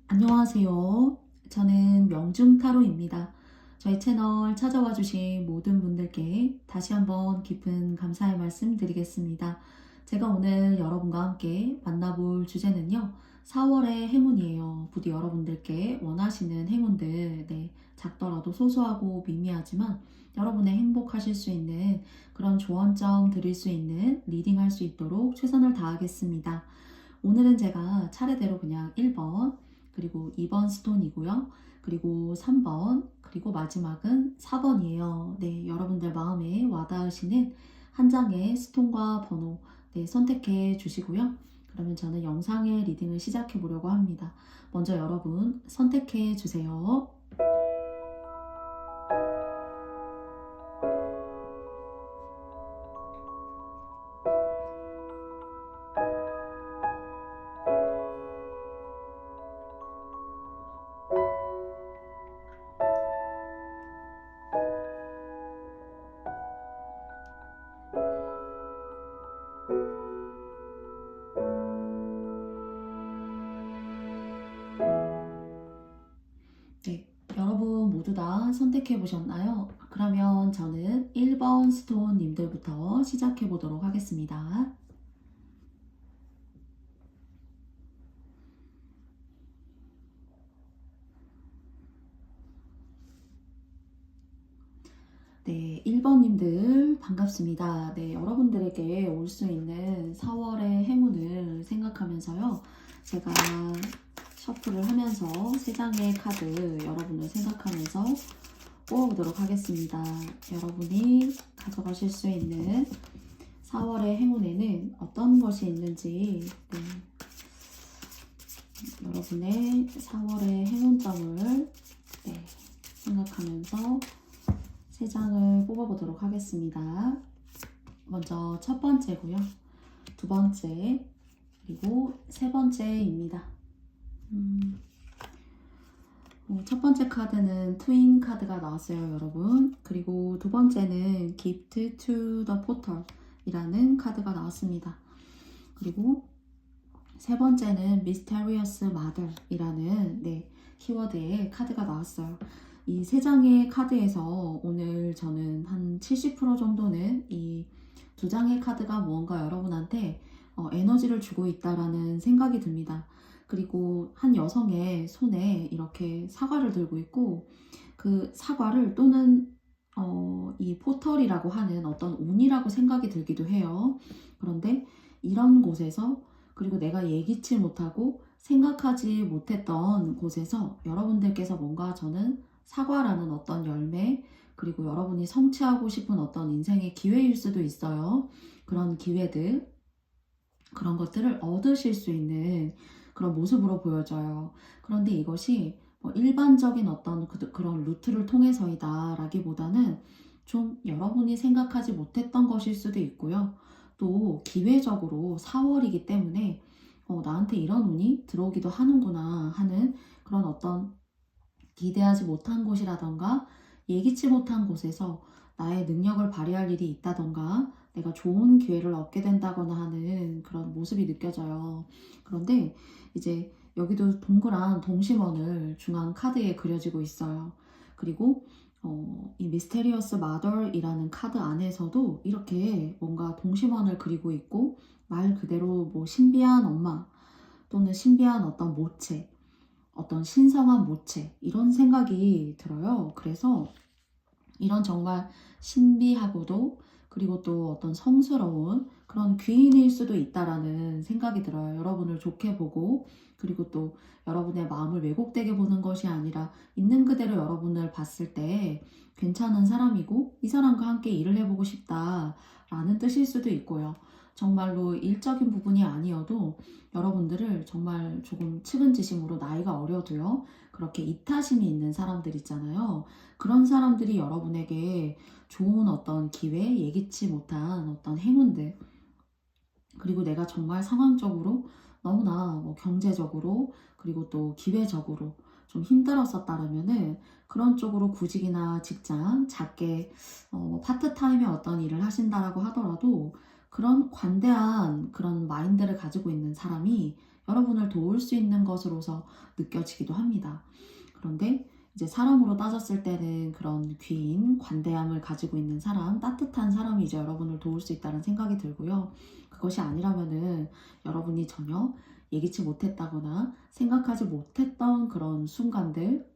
안녕하세요. 저는 명중타로입니다. 저희 채널 찾아와 주신 모든 분들께 다시 한번 깊은 감사의 말씀 드리겠습니다. 제가 오늘 여러분과 함께 만나볼 주제는요. 4월의 행운이에요. 부디 여러분들께 원하시는 행운들, 작더라도 소소하고 미미하지만 여러분의 행복하실 수 있는 그런 조언점 드릴 수 있는 리딩할 수 있도록 최선을 다하겠습니다. 오늘은 제가 차례대로 그냥 1번, 그리고 2번 스톤이고요. 그리고 3번, 그리고 마지막은 4번이에요. 여러분들 마음에 와닿으시는 한 장의 스톤과 번호, 선택해 주시고요. 그러면 저는 영상의 리딩을 시작해 보려고 합니다. 먼저 여러분 선택해 주세요. 여러분 모두 다 선택해 보셨나요? 그러면 저는 1번 스톤 님들부터 시작해 보도록 하겠습니다. 네, 1번님들 반갑습니다. 여러분들에게 올 수 있는 4월의 행운을 생각하면서요. 제가 셔플을 하면서 3장의 카드 여러분을 생각하면서 뽑아보도록 하겠습니다. 여러분이 가져가실 수 있는 4월의 행운에는 어떤 것이 있는지 여러분의 4월의 행운점을 생각하면서 3장을 뽑아보도록 하겠습니다. 먼저 첫 번째고요. 두 번째, 그리고 세 번째입니다. 첫 번째 카드는 트윈 카드가 나왔어요, 여러분. 그리고 두 번째는 Gift to the Portal 이라는 카드가 나왔습니다. 그리고 세 번째는 Mysterious Mother 이라는 키워드의 카드가 나왔어요. 이 3장의 카드에서 오늘 저는 한 70% 정도는 이 2장의 카드가 무언가 여러분한테 에너지를 주고 있다라는 생각이 듭니다. 그리고 한 여성의 손에 이렇게 사과를 들고 있고 그 사과를 또는 이 포털이라고 하는 어떤 운이라고 생각이 들기도 해요. 그런데 이런 곳에서 그리고 내가 예기치 못하고 생각하지 못했던 곳에서 여러분들께서 뭔가 저는 사과라는 어떤 열매, 그리고 여러분이 성취하고 싶은 어떤 인생의 기회일 수도 있어요. 그런 기회들, 그런 것들을 얻으실 수 있는 그런 모습으로 보여져요. 그런데 이것이 일반적인 어떤 그런 루트를 통해서이다 라기보다는 좀 여러분이 생각하지 못했던 것일 수도 있고요. 또 기회적으로 4월이기 때문에 나한테 이런 운이 들어오기도 하는구나 하는 그런 어떤 기대하지 못한 곳이라던가 예기치 못한 곳에서 나의 능력을 발휘할 일이 있다던가 내가 좋은 기회를 얻게 된다거나 하는 그런 모습이 느껴져요. 그런데 이제 여기도 동그란 동심원을 중앙 카드에 그려지고 있어요. 그리고 이 미스테리어스 마더이라는 카드 안에서도 이렇게 뭔가 동심원을 그리고 있고 말 그대로 뭐 신비한 엄마 또는 신비한 어떤 모체, 어떤 신성한 모체 이런 생각이 들어요. 그래서 이런 정말 신비하고도 그리고 또 어떤 성스러운 그런 귀인일 수도 있다라는 생각이 들어요. 여러분을 좋게 보고 그리고 또 여러분의 마음을 왜곡되게 보는 것이 아니라 있는 그대로 여러분을 봤을 때 괜찮은 사람이고 이 사람과 함께 일을 해보고 싶다라는 뜻일 수도 있고요. 정말로 일적인 부분이 아니어도 여러분들을 정말 조금 측은지심으로 나이가 어려도요. 그렇게 이타심이 있는 사람들 있잖아요. 그런 사람들이 여러분에게 좋은 어떤 기회, 예기치 못한 어떤 행운들, 그리고 내가 정말 상황적으로 너무나 경제적으로 그리고 또 기회적으로 좀 힘들었었다라면은 그런 쪽으로 구직이나 직장, 작게 파트타임의 어떤 일을 하신다라고 하더라도 그런 관대한 그런 마인드를 가지고 있는 사람이 여러분을 도울 수 있는 것으로서 느껴지기도 합니다. 그런데 이제 사람으로 따졌을 때는 그런 귀인, 관대함을 가지고 있는 사람, 따뜻한 사람이 이제 여러분을 도울 수 있다는 생각이 들고요. 그것이 아니라면은 여러분이 전혀 예기치 못했다거나 생각하지 못했던 그런 순간들,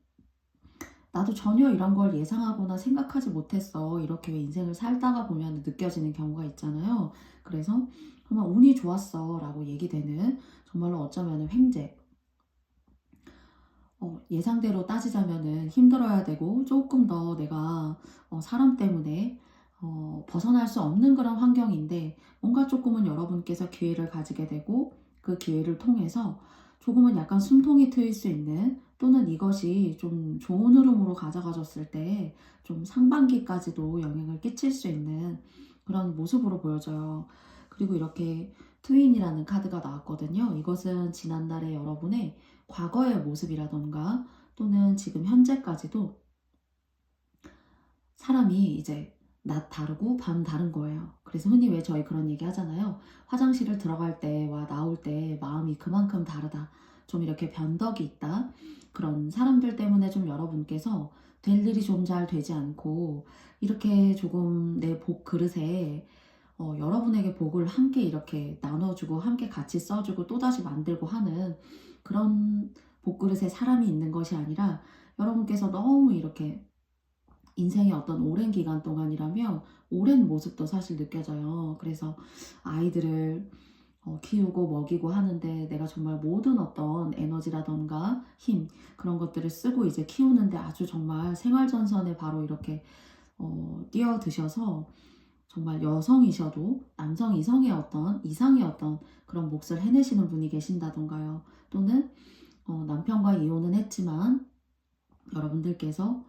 나도 전혀 이런 걸 예상하거나 생각하지 못했어. 이렇게 왜 인생을 살다가 보면 느껴지는 경우가 있잖아요. 그래서 정말 운이 좋았어 라고 얘기되는, 정말로 어쩌면 횡재, 예상대로 따지자면은 힘들어야 되고 조금 더 내가 사람 때문에 벗어날 수 없는 그런 환경인데, 뭔가 조금은 여러분께서 기회를 가지게 되고 그 기회를 통해서 조금은 약간 숨통이 트일 수 있는, 또는 이것이 좀 좋은 흐름으로 가져가졌을 때 좀 상반기까지도 영향을 끼칠 수 있는 그런 모습으로 보여져요. 그리고 이렇게 트윈이라는 카드가 나왔거든요. 이것은 지난달에 여러분의 과거의 모습이라던가 또는 지금 현재까지도 사람이 이제 낮 다르고 밤 다른 거예요. 그래서 흔히 왜 저희 그런 얘기 하잖아요. 화장실을 들어갈 때와 나올 때 마음이 그만큼 다르다. 좀 이렇게 변덕이 있다. 그런 사람들 때문에 좀 여러분께서 될 일이 좀 잘 되지 않고, 이렇게 조금 내 복 그릇에 여러분에게 복을 함께 이렇게 나눠주고 함께 같이 써주고 또다시 만들고 하는 그런 복그릇에 사람이 있는 것이 아니라, 여러분께서 너무 이렇게 인생의 어떤 오랜 기간 동안이라면 오랜 모습도 사실 느껴져요. 그래서 아이들을 키우고 먹이고 하는데 내가 정말 모든 어떤 에너지라던가 힘, 그런 것들을 쓰고 이제 키우는데 아주 정말 생활전선에 바로 이렇게 뛰어드셔서 정말 여성이셔도 남성 이성의 어떤 이상의 어떤 그런 몫을 해내시는 분이 계신다던가요. 또는 남편과 이혼은 했지만 여러분들께서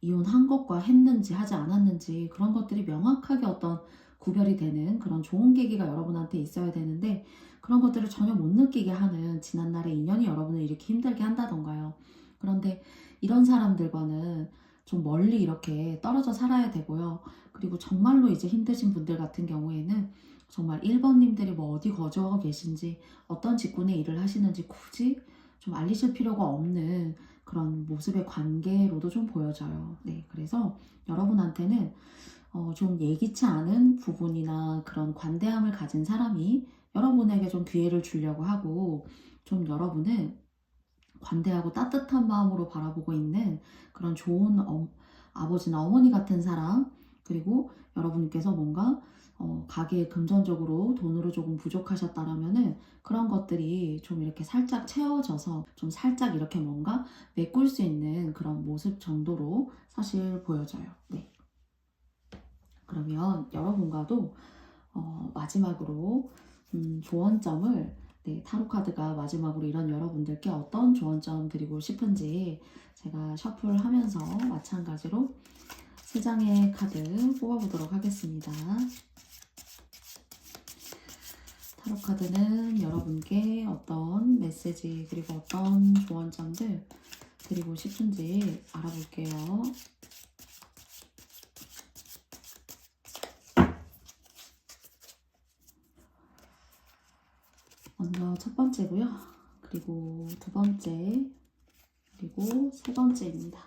이혼한 것과 했는지 하지 않았는지 그런 것들이 명확하게 어떤 구별이 되는 그런 좋은 계기가 여러분한테 있어야 되는데, 그런 것들을 전혀 못 느끼게 하는 지난날의 인연이 여러분을 이렇게 힘들게 한다던가요. 그런데 이런 사람들과는 좀 멀리 이렇게 떨어져 살아야 되고요. 그리고 정말로 이제 힘드신 분들 같은 경우에는 정말 1번님들이 뭐 어디 거주하고 계신지, 어떤 직군의 일을 하시는지 굳이 좀 알리실 필요가 없는 그런 모습의 관계로도 좀 보여져요. 네, 그래서 여러분한테는 좀 예기치 않은 부분이나 그런 관대함을 가진 사람이 여러분에게 좀 기회를 주려고 하고, 좀 여러분을 관대하고 따뜻한 마음으로 바라보고 있는 그런 좋은 아버지나 어머니 같은 사람, 그리고 여러분께서 뭔가 가게에 금전적으로 돈으로 조금 부족하셨다라면은 그런 것들이 좀 이렇게 살짝 채워져서 좀 살짝 이렇게 뭔가 메꿀 수 있는 그런 모습 정도로 사실 보여져요. 네. 그러면 여러분과도 마지막으로 조언점을, 네, 타로 카드가 마지막으로 이런 여러분들께 어떤 조언점 드리고 싶은지 제가 셔플하면서 마찬가지로 3장의 카드 뽑아보도록 하겠습니다. 타로 카드는 여러분께 어떤 메시지 그리고 어떤 조언점들 드리고 싶은지 알아볼게요. 먼저 첫 번째고요. 그리고 두 번째, 그리고 세 번째입니다.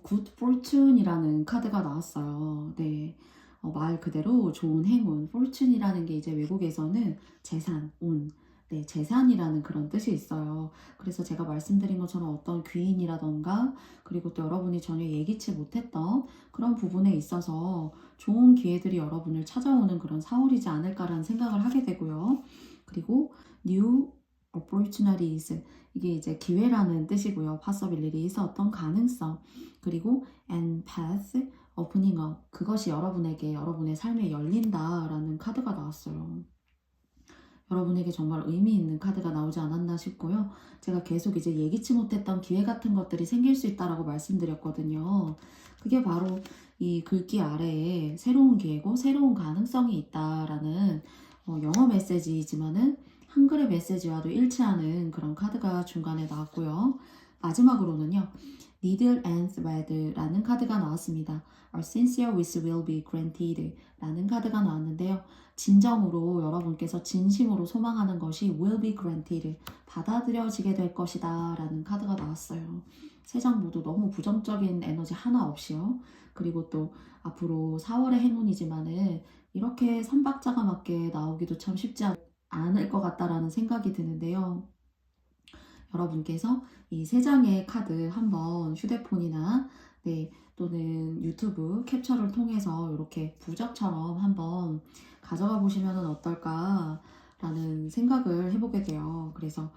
Good Fortune이라는 카드가 나왔어요. 네, 말 그대로 좋은 행운, Fortune이라는 게 이제 외국에서는 재산, 운, 네, 재산이라는 그런 뜻이 있어요. 그래서 제가 말씀드린 것처럼 어떤 귀인이라던가, 그리고 또 여러분이 전혀 예기치 못했던 그런 부분에 있어서 좋은 기회들이 여러분을 찾아오는 그런 4월이지 않을까라는 생각을 하게 되고요. 그리고 New Opportunities, 이게 이제 기회라는 뜻이고요. Possibilities, 어떤 가능성, 그리고 and path opening up, 그것이 여러분에게 여러분의 삶에 열린다라는 카드가 나왔어요. 여러분에게 정말 의미 있는 카드가 나오지 않았나 싶고요. 제가 계속 이제 예기치 못했던 기회 같은 것들이 생길 수 있다라고 말씀드렸거든요. 그게 바로 이 글귀 아래에 새로운 기회고 새로운 가능성이 있다라는 영어 메시지이지만은 한글의 메시지와도 일치하는 그런 카드가 중간에 나왔고요. 마지막으로는요. Needle and Thread라는 카드가 나왔습니다. Our sincere wish will be granted 라는 카드가 나왔는데요. 진정으로 여러분께서 진심으로 소망하는 것이 will be granted, 받아들여지게 될 것이다 라는 카드가 나왔어요. 세 장 모두 너무 부정적인 에너지 하나 없이요. 그리고 또 앞으로 4월의 행운이지만은 이렇게 3박자가 맞게 나오기도 참 쉽지 않을 것 같다라는 생각이 드는데요. 여러분께서 이 세 장의 카드 한번 휴대폰이나 또는 유튜브 캡처를 통해서 이렇게 부적처럼 한번 가져가 보시면 어떨까라는 생각을 해보게 돼요. 그래서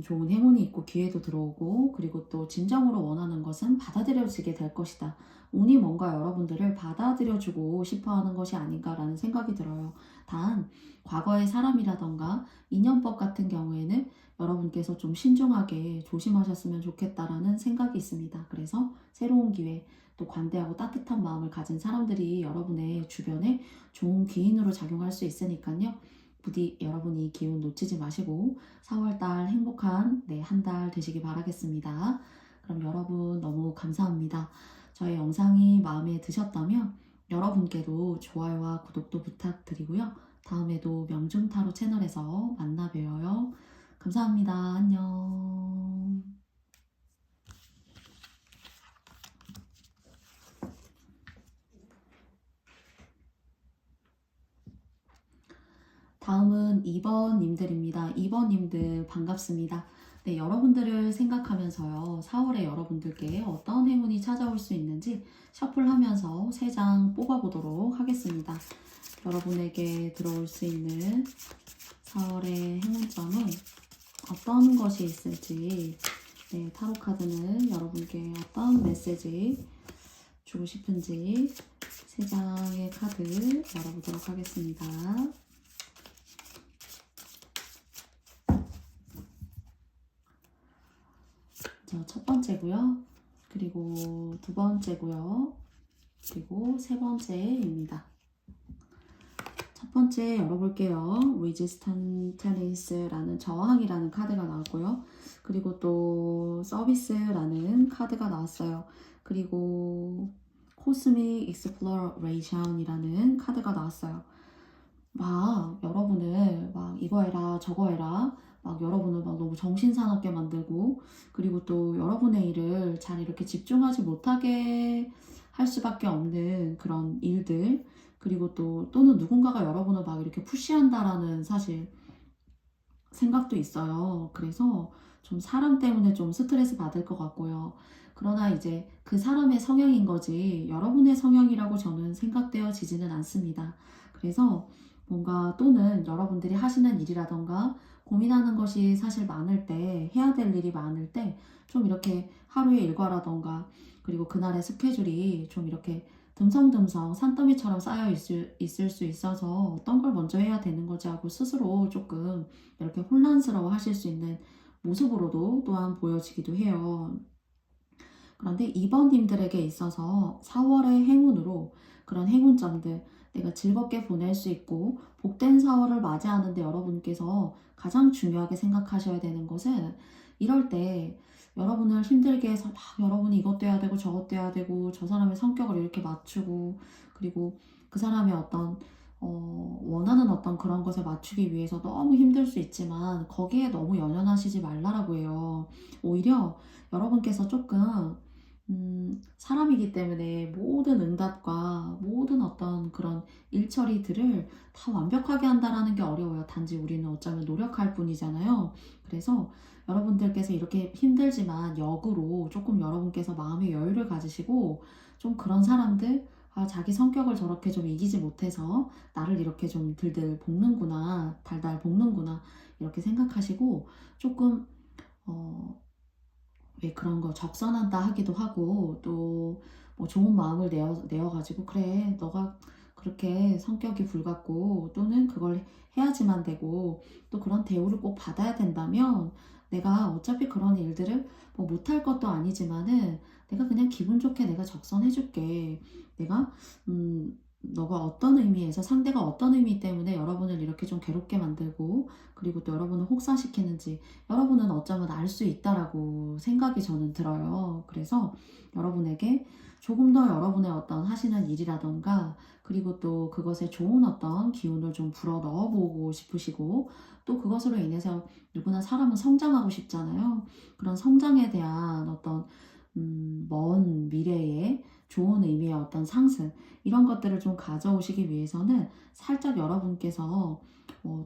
좋은 행운이 있고 기회도 들어오고, 그리고 또 진정으로 원하는 것은 받아들여지게 될 것이다. 운이 뭔가 여러분들을 받아들여주고 싶어 하는 것이 아닌가라는 생각이 들어요. 단 과거의 사람이라던가 인연법 같은 경우에는 여러분께서 좀 신중하게 조심하셨으면 좋겠다라는 생각이 있습니다. 그래서 새로운 기회, 또 관대하고 따뜻한 마음을 가진 사람들이 여러분의 주변에 좋은 기인으로 작용할 수 있으니까요. 부디 여러분이 기운 놓치지 마시고 4월달 행복한 한 달 되시기 바라겠습니다. 그럼 여러분 너무 감사합니다. 저의 영상이 마음에 드셨다면 여러분께도 좋아요와 구독도 부탁드리고요. 다음에도 명중타로 채널에서 만나 뵈어요. 감사합니다. 안녕. 다음은 2번님들입니다. 2번님들 반갑습니다. 네, 여러분들을 생각하면서요. 4월에 여러분들께 어떤 행운이 찾아올 수 있는지 셔플하면서 3장 뽑아보도록 하겠습니다. 여러분에게 들어올 수 있는 4월의 행운점은 어떤 것이 있을지, 타로 카드는 여러분께 어떤 메시지 주고 싶은지 3장의 카드 열어보도록 하겠습니다. 첫 번째고요. 그리고 두 번째고요. 그리고 세 번째입니다. 첫 번째 열어볼게요. Resistance라는 저항이라는 카드가 나왔고요. 그리고 또 서비스라는 카드가 나왔어요. 그리고 Cosmic Exploration이라는 카드가 나왔어요. 막 여러분을 막 이거 해라 저거 해라 막 여러분을 막 너무 정신사납게 만들고, 그리고 또 여러분의 일을 잘 이렇게 집중하지 못하게 할 수밖에 없는 그런 일들, 그리고 또는 누군가가 여러분을 막 이렇게 푸시한다라는 사실 생각도 있어요. 그래서 좀 사람 때문에 좀 스트레스 받을 것 같고요. 그러나 이제 그 사람의 성향인 거지 여러분의 성향이라고 저는 생각되어지지는 않습니다. 그래서 뭔가 또는 여러분들이 하시는 일이라던가 고민하는 것이 사실 많을 때, 해야 될 일이 많을 때 좀 이렇게 하루의 일과라던가 그리고 그날의 스케줄이 좀 이렇게 듬성듬성 산더미처럼 쌓여 있을 수 있어서 어떤 걸 먼저 해야 되는 거지 하고 스스로 조금 이렇게 혼란스러워 하실 수 있는 모습으로도 또한 보여지기도 해요. 그런데 2번님들에게 있어서 4월의 행운으로 그런 행운점들, 내가 즐겁게 보낼 수 있고 복된 4월을 맞이하는데 여러분께서 가장 중요하게 생각하셔야 되는 것은, 이럴 때 여러분을 힘들게 해서 막 여러분이 이것도 해야 되고 저것도 해야 되고 저 사람의 성격을 이렇게 맞추고, 그리고 그 사람의 어떤 원하는 어떤 그런 것에 맞추기 위해서 너무 힘들 수 있지만 거기에 너무 연연하시지 말라라고 해요. 오히려 여러분께서 조금 사람이기 때문에 모든 응답과 모든 어떤 그런 일처리들을 다 완벽하게 한다라는 게 어려워요. 단지 우리는 어쩌면 노력할 뿐이잖아요. 그래서 여러분들께서 이렇게 힘들지만 역으로 조금 여러분께서 마음의 여유를 가지시고, 좀 그런 사람들, 자기 성격을 저렇게 좀 이기지 못해서 나를 이렇게 좀 들들 볶는구나, 달달 볶는구나 이렇게 생각하시고, 조금 왜 그런 거 적선한다 하기도 하고, 또 뭐 좋은 마음을 내어가지고 그래 너가 그렇게 성격이 불같고 또는 그걸 해야지만 되고 또 그런 대우를 꼭 받아야 된다면, 내가 어차피 그런 일들을 뭐 못할 것도 아니지만은 내가 그냥 기분 좋게 내가 적선해줄게. 내가 너가 어떤 의미에서 상대가 어떤 의미 때문에 여러분을 이렇게 좀 괴롭게 만들고 그리고 또 여러분을 혹사시키는지 여러분은 어쩌면 알 수 있다라고 생각이 저는 들어요. 그래서 여러분에게 조금 더 여러분의 어떤 하시는 일이라던가 그리고 또 그것에 좋은 어떤 기운을 좀 불어 넣어보고 싶으시고 또 그것으로 인해서 누구나 사람은 성장하고 싶잖아요. 그런 성장에 대한 어떤 먼 미래에 좋은 의미의 어떤 상승 이런 것들을 좀 가져오시기 위해서는 살짝 여러분께서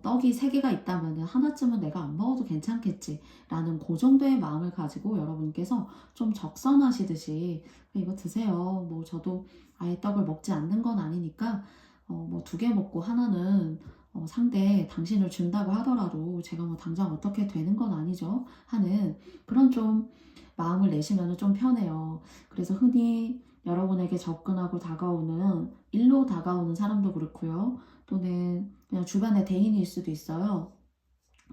떡이 3개가 있다면 하나쯤은 내가 안 먹어도 괜찮겠지 라는 그 정도의 마음을 가지고 여러분께서 좀 적선하시듯이 이거 드세요. 뭐 저도 아예 떡을 먹지 않는 건 아니니까 뭐 2개 먹고 하나는 상대 당신을 준다고 하더라도 제가 뭐 당장 어떻게 되는 건 아니죠 하는 그런 좀 마음을 내시면 좀 편해요. 그래서 흔히 여러분에게 접근하고 다가오는 일로 다가오는 사람도 그렇고요. 또는 그냥 주변의 대인일 수도 있어요.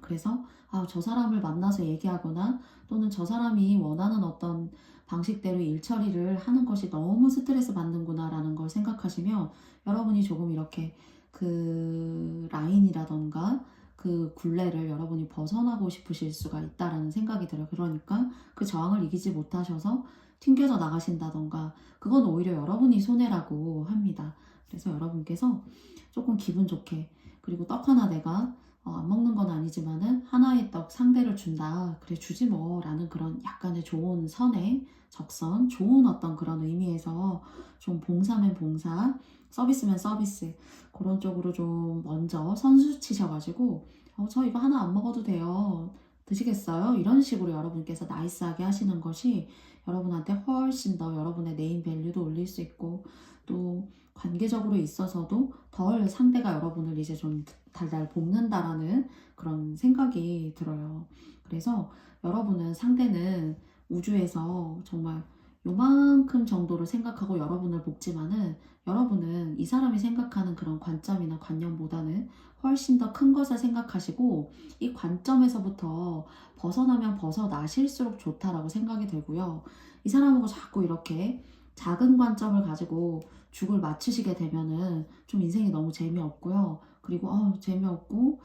그래서 저 사람을 만나서 얘기하거나 또는 저 사람이 원하는 어떤 방식대로 일 처리를 하는 것이 너무 스트레스 받는구나 라는 걸 생각하시면 여러분이 조금 이렇게 그 라인이라던가 그 굴레를 여러분이 벗어나고 싶으실 수가 있다라는 생각이 들어요. 그러니까 그 저항을 이기지 못하셔서 튕겨져 나가신다던가 그건 오히려 여러분이 손해라고 합니다. 그래서 여러분께서 조금 기분 좋게 그리고 떡 하나 내가 안 먹는 건 아니지만은 하나의 떡 상대를 준다. 그래 주지 뭐 라는 그런 약간의 좋은 선의 적선, 좋은 어떤 그런 의미에서 좀 봉사면 봉사, 서비스면 서비스 그런 쪽으로 좀 먼저 선수 치셔가지고 저 이거 하나 안 먹어도 돼요. 드시겠어요? 이런 식으로 여러분께서 나이스하게 하시는 것이 여러분한테 훨씬 더 여러분의 네임 밸류도 올릴 수 있고 또 관계적으로 있어서도 덜 상대가 여러분을 이제 좀 달달 볶는다라는 그런 생각이 들어요. 그래서 여러분은 상대는 우주에서 정말 요만큼 정도를 생각하고 여러분을 볶지만은 여러분은 이 사람이 생각하는 그런 관점이나 관념보다는 훨씬 더 큰 것을 생각하시고 이 관점에서부터 벗어나면 벗어나실수록 좋다라고 생각이 들고요. 이 사람하고 자꾸 이렇게 작은 관점을 가지고 죽을 맞추시게 되면은 좀 인생이 너무 재미없고요. 그리고 재미없고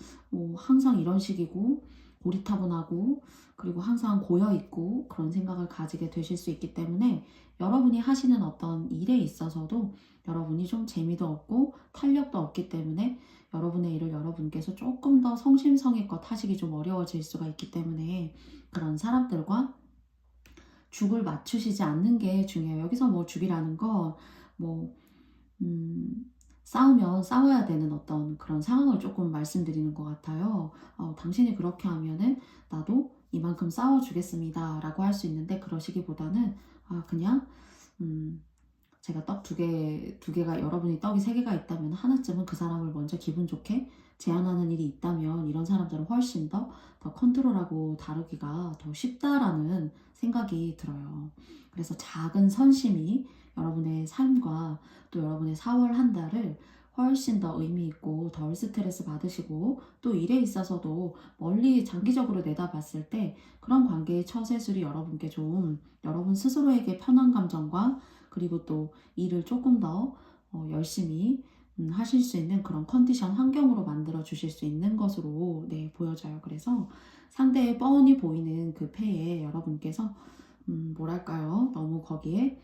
항상 이런 식이고 고리타분하고 그리고 항상 고여있고 그런 생각을 가지게 되실 수 있기 때문에 여러분이 하시는 어떤 일에 있어서도 여러분이 좀 재미도 없고 탄력도 없기 때문에 여러분의 일을 여러분께서 조금 더 성심성의껏 하시기 좀 어려워질 수가 있기 때문에 그런 사람들과 죽을 맞추시지 않는 게 중요해요. 여기서 뭐 죽이라는 건 뭐 싸우면 싸워야 되는 어떤 그런 상황을 조금 말씀드리는 것 같아요. 당신이 그렇게 하면은 나도 이만큼 싸워주겠습니다 라고 할 수 있는데 그러시기보다는 그냥 제가 떡 2개가 여러분이 떡이 3개가 있다면 하나쯤은 그 사람을 먼저 기분 좋게 제안하는 일이 있다면 이런 사람들은 훨씬 더 컨트롤하고 다루기가 더 쉽다라는 생각이 들어요. 그래서 작은 선심이 여러분의 삶과 또 여러분의 4월 한 달을 훨씬 더 의미 있고 덜 스트레스 받으시고 또 일에 있어서도 멀리 장기적으로 내다봤을 때 그런 관계의 처세술이 여러분께 좀 여러분 스스로에게 편한 감정과 그리고 또 일을 조금 더 열심히 하실 수 있는 그런 컨디션 환경으로 만들어 주실 수 있는 것으로 보여져요. 그래서 상대의 뻔히 보이는 그 패에 여러분께서 뭐랄까요? 너무 거기에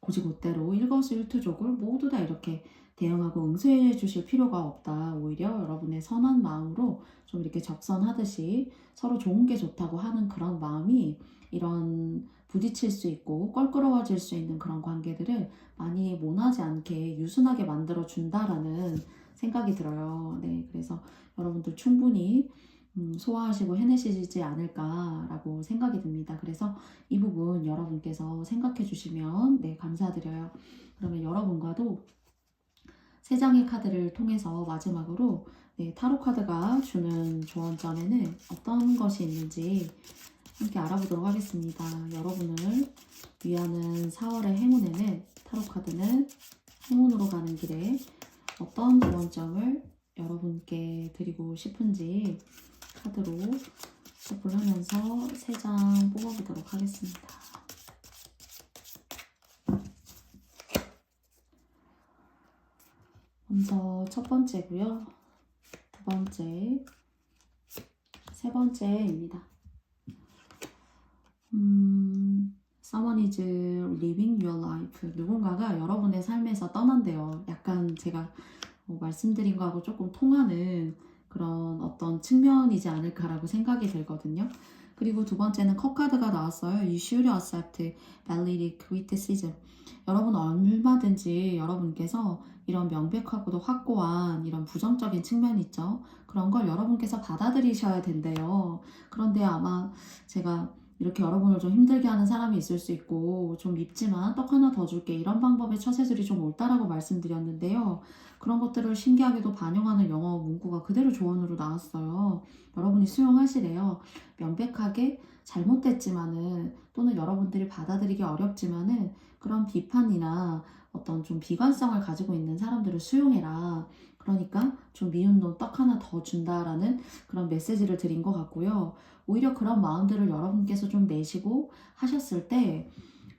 고지고대로 일거수일투족을 모두 다 이렇게 대응하고 응수해 주실 필요가 없다. 오히려 여러분의 선한 마음으로 좀 이렇게 적선하듯이 서로 좋은 게 좋다고 하는 그런 마음이 이런 부딪힐 수 있고 껄끄러워질 수 있는 그런 관계들을 많이 모나지 않게 유순하게 만들어 준다라는 생각이 들어요. 그래서 여러분들 충분히 소화하시고 해내시지 않을까라고 생각이 듭니다. 그래서 이 부분 여러분께서 생각해 주시면 감사드려요. 그러면 여러분과도 3장의 카드를 통해서 마지막으로 타로 카드가 주는 조언점에는 어떤 것이 있는지 함께 알아보도록 하겠습니다. 여러분을 위하는 4월의 행운에는 타로 카드는 행운으로 가는 길에 어떤 조언점을 여러분께 드리고 싶은지 카드로 슈플 하면서 3장 뽑아보도록 하겠습니다. 먼저 첫 번째고요. 두 번째, 세 번째입니다. Someone is living your life. 누군가가 여러분의 삶에서 떠난대요. 약간 제가 말씀드린 거하고 조금 통하는 그런 어떤 측면이지 않을까라고 생각이 들거든요. 그리고 두 번째는 컵 카드가 나왔어요. You should accept valid criticism. 여러분 얼마든지 여러분께서 이런 명백하고도 확고한 이런 부정적인 측면 있죠. 그런 걸 여러분께서 받아들이셔야 된대요. 그런데 아마 제가 이렇게 여러분을 좀 힘들게 하는 사람이 있을 수 있고 좀 밉지만 떡 하나 더 줄게 이런 방법의 처세술이 좀 옳다라고 말씀드렸는데요. 그런 것들을 신기하게도 반영하는 영어 문구가 그대로 조언으로 나왔어요. 여러분이 수용하시래요. 명백하게 잘못됐지만은 또는 여러분들이 받아들이기 어렵지만은 그런 비판이나 어떤 좀 비관성을 가지고 있는 사람들을 수용해라. 그러니까 좀 미운 놈 떡 하나 더 준다라는 그런 메시지를 드린 것 같고요. 오히려 그런 마음들을 여러분께서 좀 내시고 하셨을 때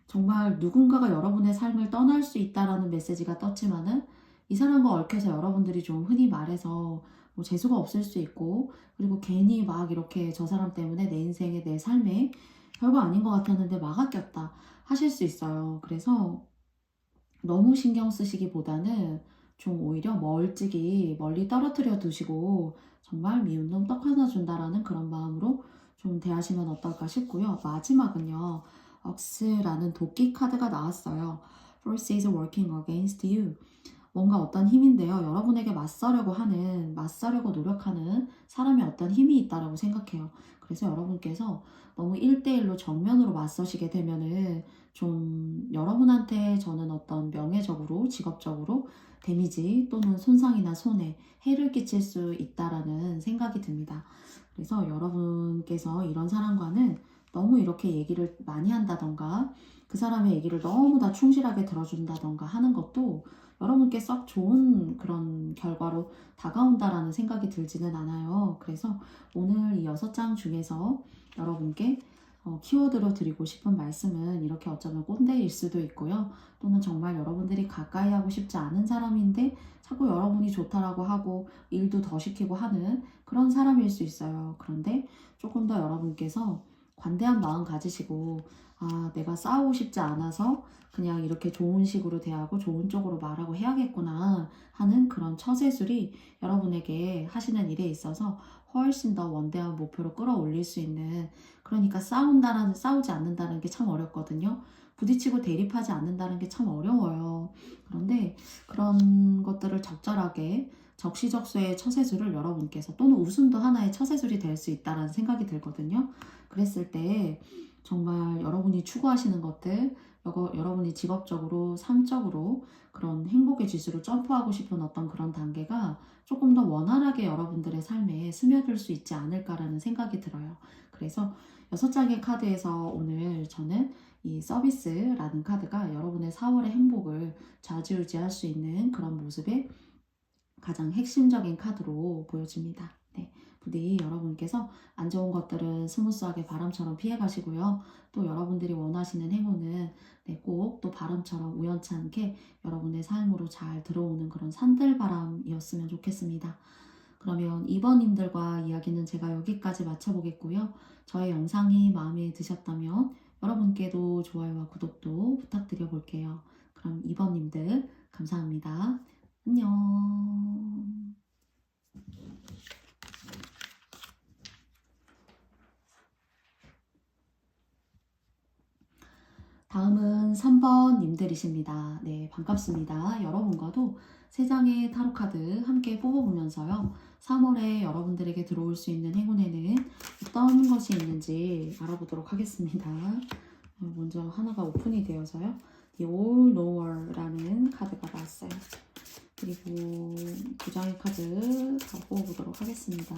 정말 누군가가 여러분의 삶을 떠날 수 있다라는 메시지가 떴지만은 이 사람과 얽혀서 여러분들이 좀 흔히 말해서 뭐 재수가 없을 수 있고 그리고 괜히 막 이렇게 저 사람 때문에 내 인생에 내 삶에 별거 아닌 것 같았는데 막아 꼈다 하실 수 있어요. 그래서 너무 신경 쓰시기보다는 좀 오히려 멀찍이 멀리 떨어뜨려 두시고 정말 미운 놈 떡 하나 준다라는 그런 마음으로 좀 대하시면 어떨까 싶고요. 마지막은요. 억스라는 도끼 카드가 나왔어요. Forces working against you. 뭔가 어떤 힘인데요. 여러분에게 맞서려고 노력하는 사람의 어떤 힘이 있다라고 생각해요. 그래서 여러분께서 너무 1대1로 정면으로 맞서시게 되면은 좀 여러분한테 저는 어떤 명예적으로, 직업적으로 데미지 또는 손상이나 손해, 해를 끼칠 수 있다라는 생각이 듭니다. 그래서 여러분께서 이런 사람과는 너무 이렇게 얘기를 많이 한다던가 그 사람의 얘기를 너무 다 충실하게 들어준다던가 하는 것도 여러분께 썩 좋은 그런 결과로 다가온다라는 생각이 들지는 않아요. 그래서 오늘 이 6장 중에서 여러분께 키워드로 드리고 싶은 말씀은 이렇게 어쩌면 꼰대일 수도 있고요. 또는 정말 여러분들이 가까이 하고 싶지 않은 사람인데 자꾸 여러분이 좋다라고 하고 일도 더 시키고 하는 그런 사람일 수 있어요. 그런데 조금 더 여러분께서 관대한 마음 가지시고 내가 싸우고 싶지 않아서 그냥 이렇게 좋은 식으로 대하고 좋은 쪽으로 말하고 해야겠구나 하는 그런 처세술이 여러분에게 하시는 일에 있어서 훨씬 더 원대한 목표로 끌어올릴 수 있는 그러니까 싸우지 않는다는 게 참 어렵거든요. 부딪히고 대립하지 않는다는 게 참 어려워요. 그런데 그런 것들을 적절하게 적시적소의 처세술을 여러분께서 또는 웃음도 하나의 처세술이 될 수 있다는 생각이 들거든요. 그랬을 때 정말 여러분이 추구하시는 것들, 여러분이 직업적으로, 삶적으로 그런 행복의 지수를 점프하고 싶은 어떤 그런 단계가 조금 더 원활하게 여러분들의 삶에 스며들 수 있지 않을까라는 생각이 들어요. 그래서 6장의 카드에서 오늘 저는 이 서비스라는 카드가 여러분의 4월의 행복을 좌지우지할 수 있는 그런 모습의 가장 핵심적인 카드로 보여집니다. 네, 부디 여러분께서 안 좋은 것들은 스무스하게 바람처럼 피해 가시고요. 또 여러분들이 원하시는 행운은 꼭 또 바람처럼 우연치 않게 여러분의 삶으로 잘 들어오는 그런 산들바람이었으면 좋겠습니다. 그러면 2번님들과 이야기는 제가 여기까지 마쳐보겠고요. 저의 영상이 마음에 드셨다면 여러분께도 좋아요와 구독도 부탁드려 볼게요. 그럼 2번님들 감사합니다. 안녕. 다음은 3번 님들이십니다. 네, 반갑습니다. 여러분과도 3장의 타로카드 함께 뽑아보면서요. 3월에 여러분들에게 들어올 수 있는 행운에는 어떤 것이 있는지 알아보도록 하겠습니다. 먼저 하나가 오픈이 되어서요. The All Knower라는 카드가 나왔어요. 그리고 2장의 카드 더 뽑아보도록 하겠습니다.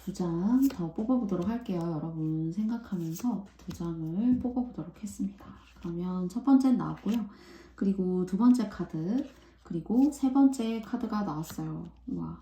두 장 더 뽑아보도록 할게요. 여러분 생각하면서 2장을 뽑아보도록 했습니다. 그러면 첫 번째는 나왔고요. 그리고 두 번째 카드, 그리고 세 번째 카드가 나왔어요. 와.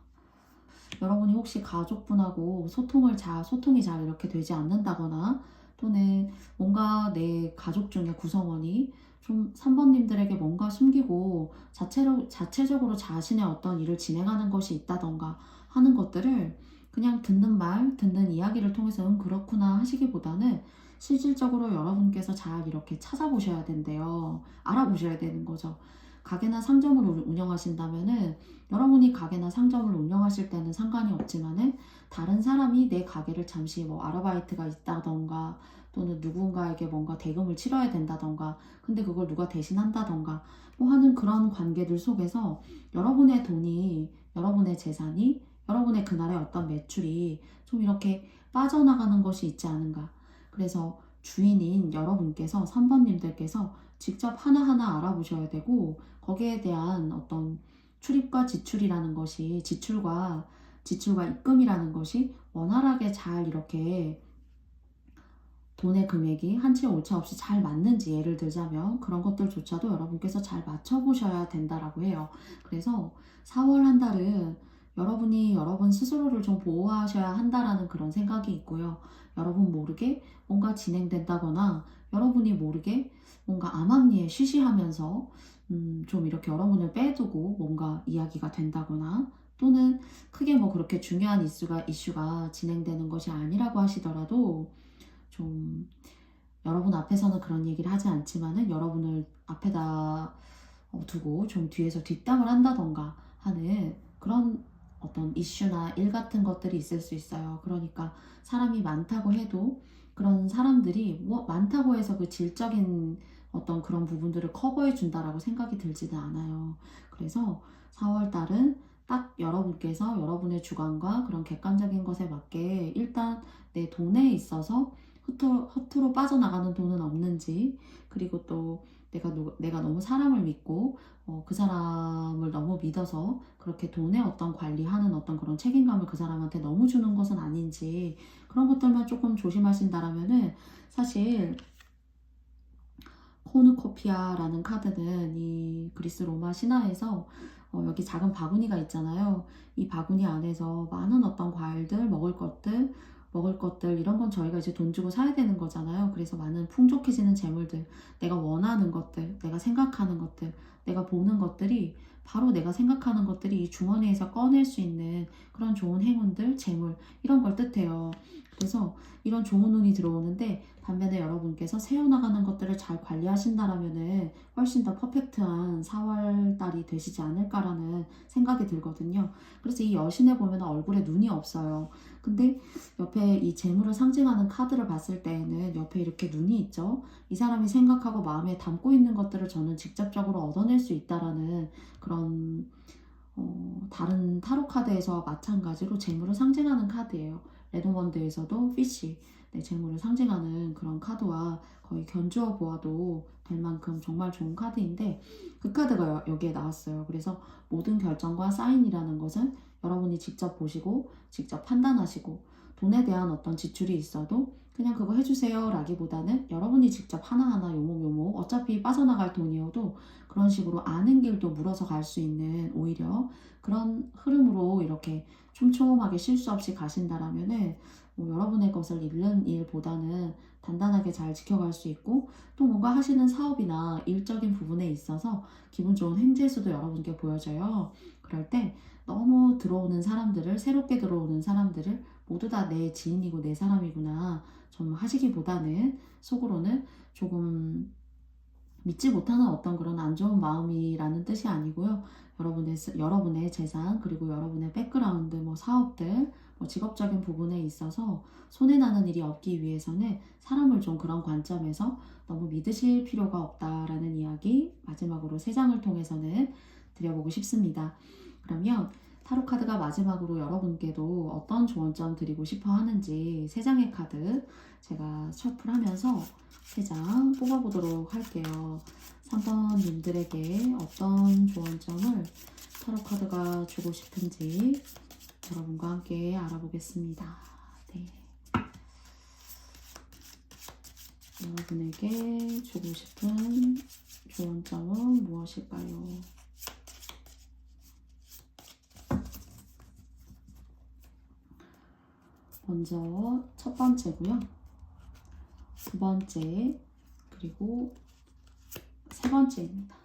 여러분이 혹시 가족분하고 소통이 잘 이렇게 되지 않는다거나 또는 뭔가 내 가족 중에 구성원이 좀 3번님들에게 뭔가 숨기고 자체적으로 자신의 어떤 일을 진행하는 것이 있다던가 하는 것들을 그냥 듣는 이야기를 통해서 그렇구나 하시기보다는 실질적으로 여러분께서 잘 이렇게 찾아보셔야 된대요. 알아보셔야 되는 거죠. 가게나 상점을 운영하신다면은 여러분이 가게나 상점을 운영하실 때는 상관이 없지만은 다른 사람이 내 가게를 잠시 뭐 아르바이트가 있다던가 또는 누군가에게 뭔가 대금을 치러야 된다던가 근데 그걸 누가 대신한다던가 뭐 하는 그런 관계들 속에서 여러분의 돈이 여러분의 재산이 여러분의 그날의 어떤 매출이 좀 이렇게 빠져나가는 것이 있지 않은가. 그래서 주인인 여러분께서 3번님들께서 직접 하나하나 알아보셔야 되고 거기에 대한 어떤 출입과 지출이라는 것이 지출과 입금이라는 것이 원활하게 잘 이렇게 돈의 금액이 한치의 오차 없이 잘 맞는지 예를 들자면 그런 것들조차도 여러분께서 잘 맞춰보셔야 된다라고 해요. 그래서 4월 한 달은 여러분이 여러분 스스로를 좀 보호하셔야 한다라는 그런 생각이 있고요. 여러분 모르게 뭔가 진행된다거나 여러분이 모르게 뭔가 암암리에 쉬쉬하면서 좀 이렇게 여러분을 빼두고 뭔가 이야기가 된다거나 또는 크게 뭐 그렇게 중요한 이슈가 진행되는 것이 아니라고 하시더라도 좀 여러분 앞에서는 그런 얘기를 하지 않지만은 여러분을 앞에다 두고 좀 뒤에서 뒷담을 한다던가 하는 그런 어떤 이슈나 일 같은 것들이 있을 수 있어요. 그러니까 사람이 많다고 해도 그런 사람들이 뭐 많다고 해서 그 질적인 어떤 그런 부분들을 커버해 준다라고 생각이 들지는 않아요. 그래서 4월 달은 딱 여러분께서 여러분의 주관과 그런 객관적인 것에 맞게 일단 내 돈에 있어서 허투루 빠져나가는 돈은 없는지 그리고 또 내가 너무 사람을 믿고 그 사람을 너무 믿어서 그렇게 돈의 어떤 관리하는 어떤 그런 책임감을 그 사람한테 너무 주는 것은 아닌지 그런 것들만 조금 조심하신다라면은 사실 코누코피아라는 카드는 이 그리스 로마 신화에서 여기 작은 바구니가 있잖아요. 이 바구니 안에서 많은 어떤 과일들, 먹을 것들 이런 건 저희가 이제 돈 주고 사야 되는 거잖아요. 그래서 많은 풍족해지는 재물들, 내가 원하는 것들, 내가 생각하는 것들, 내가 보는 것들이 바로 내가 생각하는 것들이 이 주머니에서 꺼낼 수 있는 그런 좋은 행운들, 재물 이런 걸 뜻해요. 그래서 이런 좋은 운이 들어오는데 반면에 여러분께서 세워나가는 것들을 잘 관리하신다라면은 훨씬 더 퍼펙트한 4월 달이 되시지 않을까라는 생각이 들거든요. 그래서 이 여신에 보면 얼굴에 눈이 없어요. 근데 옆에 이 재물을 상징하는 카드를 봤을 때에는 옆에 이렇게 눈이 있죠. 이 사람이 생각하고 마음에 담고 있는 것들을 저는 직접적으로 얻어낼 수 있다라는 그런 다른 타로 카드에서 마찬가지로 재물을 상징하는 카드예요. 레노먼드에서도 피쉬, 재물을 상징하는 그런 카드와 거의 견주어 보아도 될 만큼 정말 좋은 카드인데 그 카드가 여기에 나왔어요. 그래서 모든 결정과 사인이라는 것은 여러분이 직접 보시고 직접 판단하시고 돈에 대한 어떤 지출이 있어도 그냥 그거 해주세요 라기보다는 여러분이 직접 하나하나 요목요목 어차피 빠져나갈 돈이어도 그런 식으로 아는 길도 물어서 갈 수 있는 오히려 그런 흐름으로 이렇게 촘촘하게 실수 없이 가신다라면은 뭐 여러분의 것을 잃는 일보다는 단단하게 잘 지켜갈 수 있고 또 뭔가 하시는 사업이나 일적인 부분에 있어서 기분 좋은 횡재수도 여러분께 보여져요. 그럴 때 너무 새롭게 들어오는 사람들을 모두 다 내 지인이고 내 사람이구나 좀 하시기보다는 속으로는 조금 믿지 못하는 어떤 그런 안 좋은 마음이라는 뜻이 아니고요. 여러분의 재산, 그리고 여러분의 백그라운드, 뭐 사업들, 뭐 직업적인 부분에 있어서 손해나는 일이 없기 위해서는 사람을 좀 그런 관점에서 너무 믿으실 필요가 없다라는 이야기 마지막으로 3장을 통해서는 드려보고 싶습니다. 그러면 타로 카드가 마지막으로 여러분께도 어떤 조언점 드리고 싶어 하는지 3장의 카드 제가 셔플하면서 3장 뽑아보도록 할게요. 3번님들에게 어떤 조언점을 타로 카드가 주고 싶은지 여러분과 함께 알아보겠습니다. 네. 여러분에게 주고 싶은 조언점은 무엇일까요? 먼저 첫 번째고요. 두 번째, 그리고 세 번째입니다.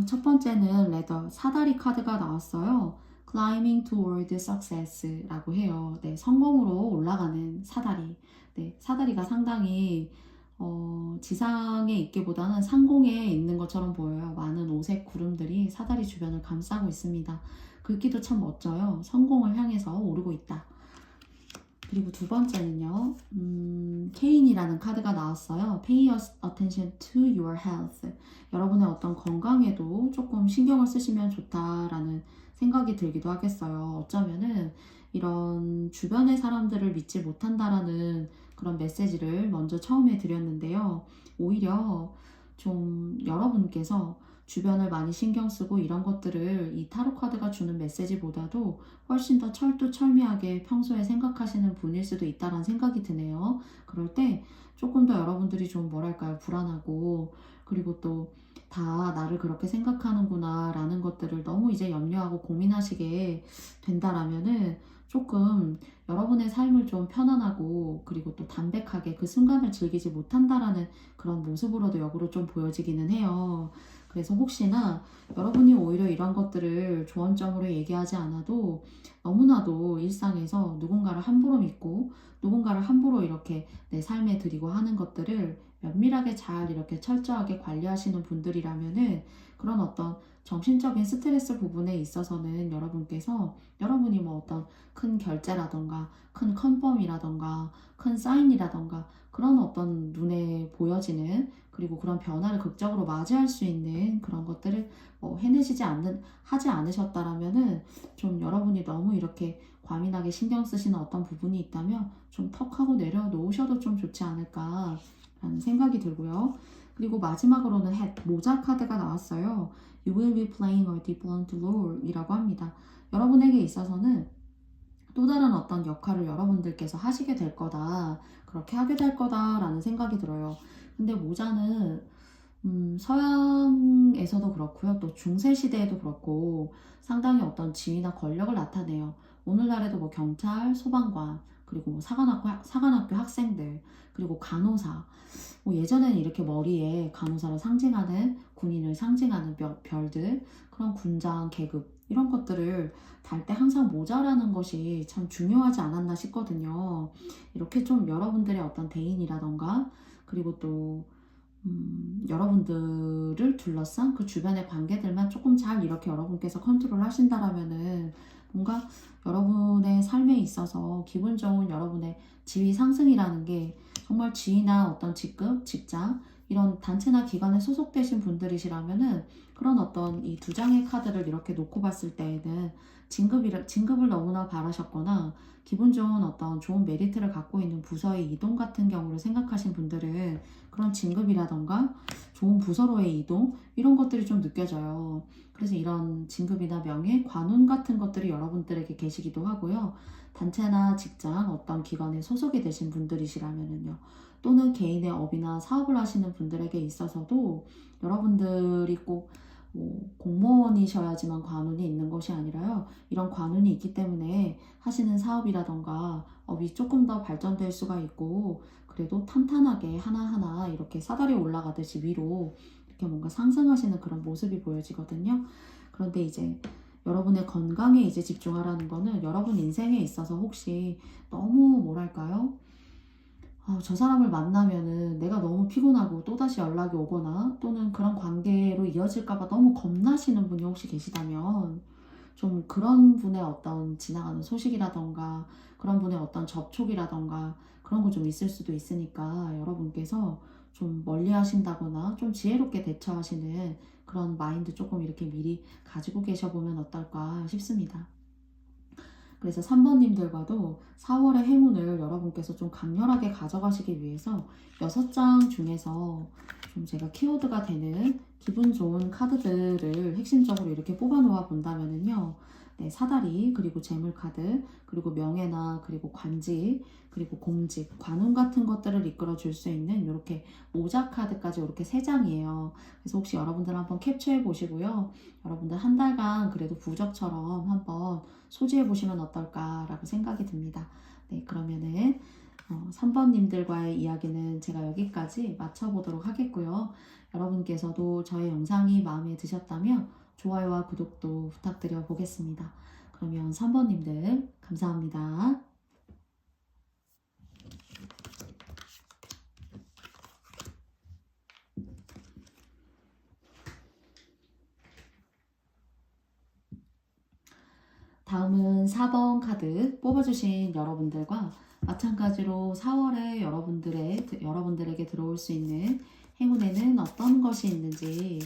첫 번째는 레더, 사다리 카드가 나왔어요. Climbing toward success라고 해요. 네, 성공으로 올라가는 사다리. 네, 사다리가 상당히 지상에 있기보다는 상공에 있는 것처럼 보여요. 많은 오색 구름들이 사다리 주변을 감싸고 있습니다. 글귀도 참 멋져요. 성공을 향해서 오르고 있다. 그리고 두 번째는요, 케인이라는 카드가 나왔어요. Pay attention to your health. 여러분의 어떤 건강에도 조금 신경을 쓰시면 좋다라는 생각이 들기도 하겠어요. 어쩌면은 이런 주변의 사람들을 믿지 못한다라는 그런 메시지를 먼저 처음에 드렸는데요. 오히려 좀 여러분께서 주변을 많이 신경 쓰고 이런 것들을 이 타로 카드가 주는 메시지보다도 훨씬 더 철두철미하게 평소에 생각하시는 분일 수도 있다는 생각이 드네요. 그럴 때 조금 더 여러분들이 좀 뭐랄까요, 불안하고, 그리고 또 다 나를 그렇게 생각하는구나 라는 것들을 너무 이제 염려하고 고민하시게 된다라면은 조금 여러분의 삶을 좀 편안하고, 그리고 또 담백하게 그 순간을 즐기지 못한다라는 그런 모습으로도 역으로 좀 보여지기는 해요. 그래서 혹시나 여러분이 오히려 이런 것들을 조언점으로 얘기하지 않아도 너무나도 일상에서 누군가를 함부로 믿고 누군가를 함부로 이렇게 내 삶에 들이고 하는 것들을 면밀하게 잘 이렇게 철저하게 관리하시는 분들이라면은 그런 어떤 정신적인 스트레스 부분에 있어서는 여러분이 뭐 어떤 큰 결제라던가 큰 컨펌이라던가 큰 사인이라던가 그런 어떤 눈에 보여지는, 그리고 그런 변화를 극적으로 맞이할 수 있는 그런 것들을 하지 않으셨다라면은 좀 여러분이 너무 이렇게 과민하게 신경 쓰시는 어떤 부분이 있다면 좀 턱하고 내려놓으셔도 좀 좋지 않을까라는 생각이 들고요. 그리고 마지막으로는 모자 카드가 나왔어요. You will be playing a different role 이라고 합니다. 여러분에게 있어서는 또 다른 어떤 역할을 여러분들께서 하시게 될 거다, 그렇게 하게 될 거다라는 생각이 들어요. 근데 모자는 서양에서도 그렇고요, 또 중세시대에도 그렇고 상당히 어떤 지위나 권력을 나타내요. 오늘날에도 뭐 경찰, 소방관, 그리고 뭐 사관학교 학생들, 그리고 간호사, 뭐 예전에는 이렇게 머리에 간호사를 상징하는, 군인을 상징하는 별들, 그런 군장, 계급 이런 것들을 달 때 항상 모자라는 것이 참 중요하지 않았나 싶거든요. 이렇게 좀 여러분들의 어떤 대인이라던가, 그리고 또 여러분들을 둘러싼 그 주변의 관계들만 조금 잘 이렇게 여러분께서 컨트롤 하신다라면은 뭔가 여러분의 삶에 있어서 기분 좋은 여러분의 지위 상승이라는 게 정말 지위나 어떤 직급, 직장, 이런 단체나 기관에 소속되신 분들이시라면은 그런 어떤 이 두 장의 카드를 이렇게 놓고 봤을 때에는 진급을 너무나 바라셨거나 기분 좋은 어떤 좋은 메리트를 갖고 있는 부서의 이동 같은 경우를 생각하신 분들은 그런 진급이라던가 좋은 부서로의 이동, 이런 것들이 좀 느껴져요. 그래서 이런 진급이나 명예, 관운 같은 것들이 여러분들에게 계시기도 하고요. 단체나 직장, 어떤 기관에 소속이 되신 분들이시라면요, 또는 개인의 업이나 사업을 하시는 분들에게 있어서도 여러분들이 꼭 공무원이셔야지만 관운이 있는 것이 아니라요, 이런 관운이 있기 때문에 하시는 사업이라던가 업이 조금 더 발전될 수가 있고, 그래도 탄탄하게 하나하나 이렇게 사다리 올라가듯이 위로 이렇게 뭔가 상승하시는 그런 모습이 보여지거든요. 그런데 이제 여러분의 건강에 이제 집중하라는 거는 여러분 인생에 있어서 혹시 너무 뭐랄까요? 저 사람을 만나면은 내가 너무 피곤하고 또다시 연락이 오거나 또는 그런 관계로 이어질까봐 너무 겁나시는 분이 혹시 계시다면 좀 그런 분의 어떤 지나가는 소식이라던가 그런 분의 어떤 접촉이라던가 그런 거 좀 있을 수도 있으니까 여러분께서 좀 멀리 하신다거나 좀 지혜롭게 대처하시는 그런 마인드 조금 이렇게 미리 가지고 계셔보면 어떨까 싶습니다. 그래서 3번님들과도 4월의 행운을 여러분께서 좀 강렬하게 가져가시기 위해서 6장 중에서 좀 제가 키워드가 되는 기분 좋은 카드들을 핵심적으로 이렇게 뽑아 놓아 본다면은요, 네, 사다리, 그리고 재물카드, 그리고 명예나 그리고 관직, 그리고 공직, 관운 같은 것들을 이끌어 줄 수 있는 이렇게 모자 카드까지 이렇게 3장이에요. 그래서 혹시 여러분들 한번 캡처해 보시고요. 여러분들 한 달간 그래도 부적처럼 한번 소지해 보시면 어떨까라고 생각이 듭니다. 네, 그러면은 3번님들과의 이야기는 제가 여기까지 마쳐보도록 하겠고요. 여러분께서도 저의 영상이 마음에 드셨다면 좋아요와 구독도 부탁드려 보겠습니다. 그러면 3번님들 감사합니다. 다음은 4번 카드 뽑아주신 여러분들과 마찬가지로 4월에 여러분들에게 들어올 수 있는 행운에는 어떤 것이 있는지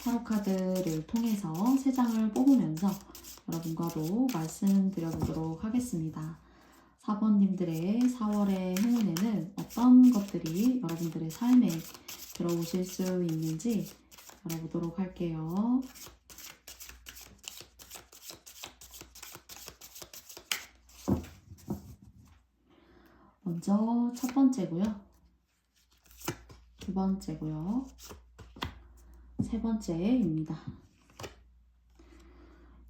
타로 카드를 통해서 3장을 뽑으면서 여러분과도 말씀드려보도록 하겠습니다. 4번님들의 4월의 행운에는 어떤 것들이 여러분들의 삶에 들어오실 수 있는지 알아보도록 할게요. 먼저 첫 번째고요. 두 번째고요. 세 번째입니다.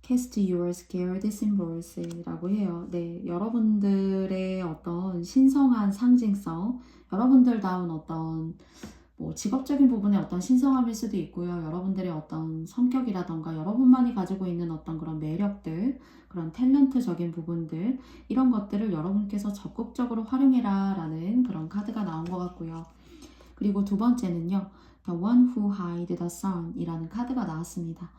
Cast your scared symbols 라고 해요. 네, 여러분들의 어떤 신성한 상징성, 여러분들다운 어떤 직업적인 부분의 어떤 신성함일 수도 있고요. 여러분들의 어떤 성격이라던가 여러분만이 가지고 있는 어떤 그런 매력들, 그런 탤런트적인 부분들, 이런 것들을 여러분께서 적극적으로 활용해라 라는 그런 카드가 나온 것 같고요. 그리고 두 번째는요. The one who hide the sun 이라는 카드가 나왔습니다.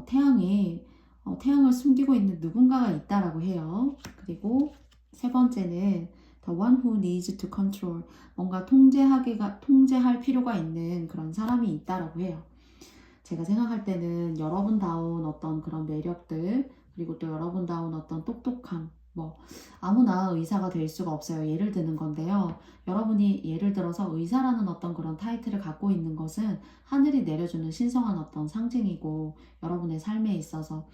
태양을 숨기고 있는 누군가가 있다라고 해요. 그리고 세 번째는 The one who needs to control 뭔가 통제할 필요가 있는 그런 사람이 있다라고 해요. 제가 생각할 때는 여러분다운 어떤 그런 매력들, 그리고 또 여러분다운 어떤 똑똑함, 아무나 의사가 될 수가 없어요. 예를 드는 건데요. 여러분이 예를 들어서 의사라는 어떤 그런 타이틀을 갖고 있는 것은 하늘이 내려주는 신성한 어떤 상징이고, 여러분의 삶에 있어서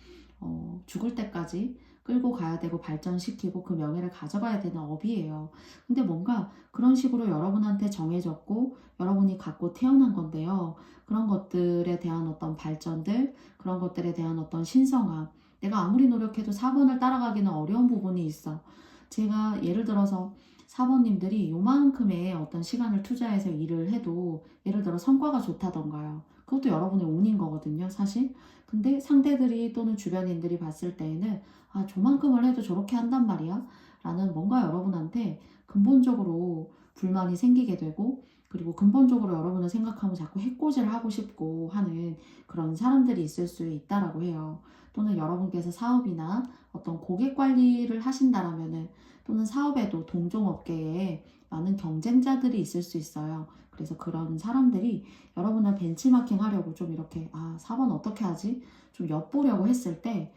죽을 때까지 끌고 가야 되고 발전시키고 그 명예를 가져가야 되는 업이에요. 근데 뭔가 그런 식으로 여러분한테 정해졌고 여러분이 갖고 태어난 건데요. 그런 것들에 대한 어떤 발전들, 그런 것들에 대한 어떤 신성함, 내가 아무리 노력해도 4번을 따라가기는 어려운 부분이 있어. 제가 예를 들어서 4번님들이 요만큼의 어떤 시간을 투자해서 일을 해도 예를 들어 성과가 좋다던가요. 그것도 여러분의 운인 거거든요, 사실. 근데 상대들이 또는 주변인들이 봤을 때에는 저만큼을 해도 저렇게 한단 말이야? 라는 뭔가 여러분한테 근본적으로 불만이 생기게 되고, 그리고 근본적으로 여러분을 생각하면 자꾸 해코지를 하고 싶고 하는 그런 사람들이 있을 수 있다라고 해요. 또는 여러분께서 사업이나 어떤 고객 관리를 하신다라면은, 또는 사업에도 동종업계에 많은 경쟁자들이 있을 수 있어요. 그래서 그런 사람들이 여러분을 벤치마킹 하려고 좀 이렇게 4번 어떻게 하지? 좀 엿보려고 했을 때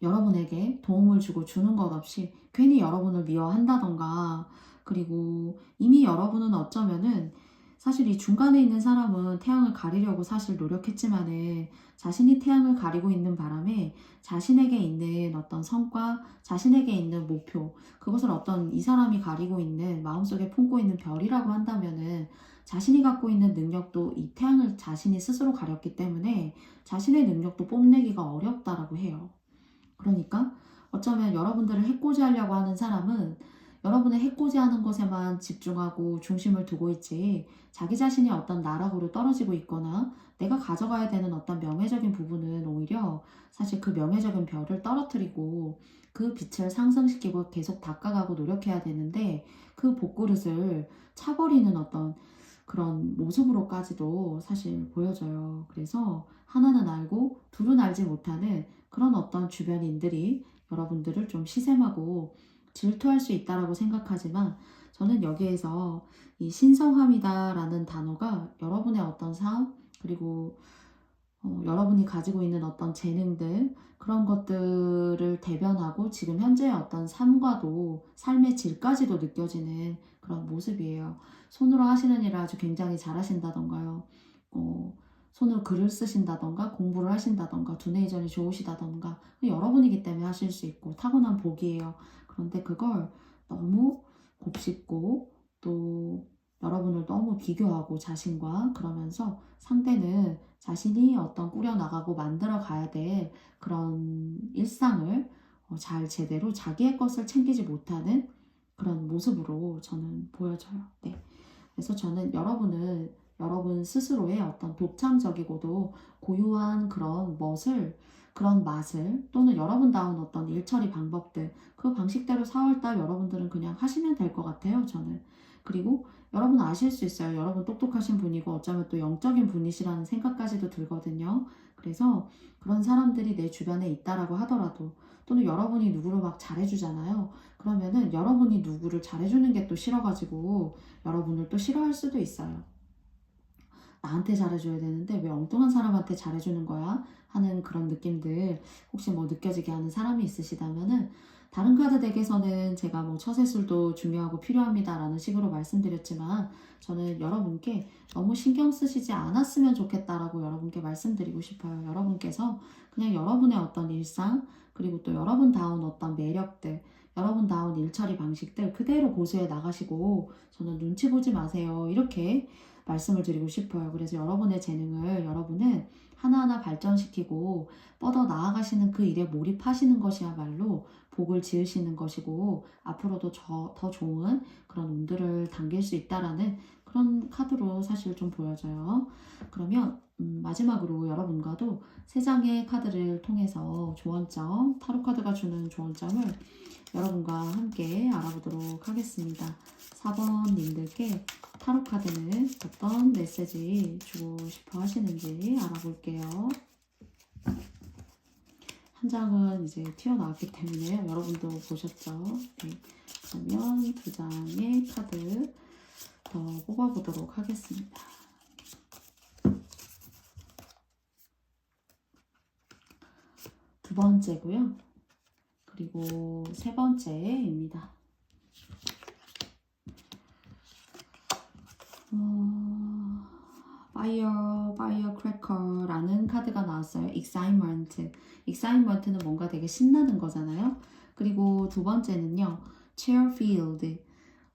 여러분에게 도움을 주는 것 없이 괜히 여러분을 미워한다던가, 그리고 이미 여러분은 어쩌면은 사실 이 중간에 있는 사람은 태양을 가리려고 사실 노력했지만은 자신이 태양을 가리고 있는 바람에 자신에게 있는 어떤 성과, 자신에게 있는 목표, 그것을 어떤 이 사람이 가리고 있는 마음속에 품고 있는 별이라고 한다면은 자신이 갖고 있는 능력도 이 태양을 자신이 스스로 가렸기 때문에 자신의 능력도 뽐내기가 어렵다라고 해요. 그러니까 어쩌면 여러분들을 해코지하려고 하는 사람은 여러분의 해코지하는 것에만 집중하고 중심을 두고 있지, 자기 자신이 어떤 나락으로 떨어지고 있거나 내가 가져가야 되는 어떤 명예적인 부분은 오히려 사실 그 명예적인 별을 떨어뜨리고 그 빛을 상승시키고 계속 닦아가고 노력해야 되는데, 그 밥그릇을 차버리는 어떤 그런 모습으로까지도 사실 보여져요. 그래서 하나는 알고 둘은 알지 못하는 그런 어떤 주변인들이 여러분들을 좀 시샘하고 질투할 수 있다라고 생각하지만, 저는 여기에서 이 신성함이다라는 단어가 여러분의 어떤 삶, 그리고 여러분이 가지고 있는 어떤 재능들, 그런 것들을 대변하고 지금 현재의 어떤 삶과도 삶의 질까지도 느껴지는 그런 모습이에요. 손으로 하시는 일을 아주 굉장히 잘하신다던가요. 손으로 글을 쓰신다던가 공부를 하신다던가 두뇌 이전이 좋으시다던가 여러분이기 때문에 하실 수 있고 타고난 복이에요. 그런데 그걸 너무 곱씹고 또 여러분을 너무 비교하고 자신과 그러면서 상대는 자신이 어떤 꾸려나가고 만들어 가야 될 그런 일상을 잘 제대로 자기의 것을 챙기지 못하는 그런 모습으로 저는 보여져요. 네. 그래서 저는 여러분 스스로의 어떤 독창적이고도 고유한 그런 맛을 또는 여러분다운 어떤 일처리 방법들 그 방식대로 4월달 여러분들은 그냥 하시면 될 것 같아요. 저는. 그리고 여러분 아실 수 있어요. 여러분 똑똑하신 분이고 어쩌면 또 영적인 분이시라는 생각까지도 들거든요. 그래서 그런 사람들이 내 주변에 있다라고 하더라도 또는 여러분이 누구를 막 잘해주잖아요. 그러면은 여러분이 누구를 잘해주는 게 또 싫어가지고 여러분을 또 싫어할 수도 있어요. 나한테 잘해줘야 되는데 왜 엉뚱한 사람한테 잘해주는 거야? 하는 그런 느낌들 혹시 뭐 느껴지게 하는 사람이 있으시다면은 다른 카드 덱에서는 제가 뭐 처세술도 중요하고 필요합니다 라는 식으로 말씀드렸지만 저는 여러분께 너무 신경 쓰시지 않았으면 좋겠다라고 여러분께 말씀드리고 싶어요. 여러분께서 그냥 여러분의 어떤 일상 그리고 또 여러분다운 어떤 매력들 여러분다운 일처리 방식들 그대로 고수해 나가시고 저는 눈치 보지 마세요. 이렇게 말씀을 드리고 싶어요. 그래서 여러분의 재능을 여러분은 하나하나 발전시키고 뻗어 나아가시는 그 일에 몰입하시는 것이야말로 복을 지으시는 것이고 앞으로도 더 좋은 그런 운들을 당길 수 있다라는 그런 카드로 사실 좀 보여져요. 그러면 마지막으로 여러분과도 세 장의 카드를 통해서 조언점, 타로 카드가 주는 조언점을 여러분과 함께 알아보도록 하겠습니다. 4번 님들께 타로 카드는 어떤 메시지 주고 싶어 하시는지 알아볼게요. 한 장은 이제 튀어나왔기 때문에 여러분도 보셨죠? 네. 그러면 두 장의 카드 더 뽑아보도록 하겠습니다. 두 번째고요. 그리고 세 번째입니다. Firecracker라는 카드가 나왔어요. Excitement는 뭔가 되게 신나는 거잖아요. 그리고 두 번째는요. Cheerfield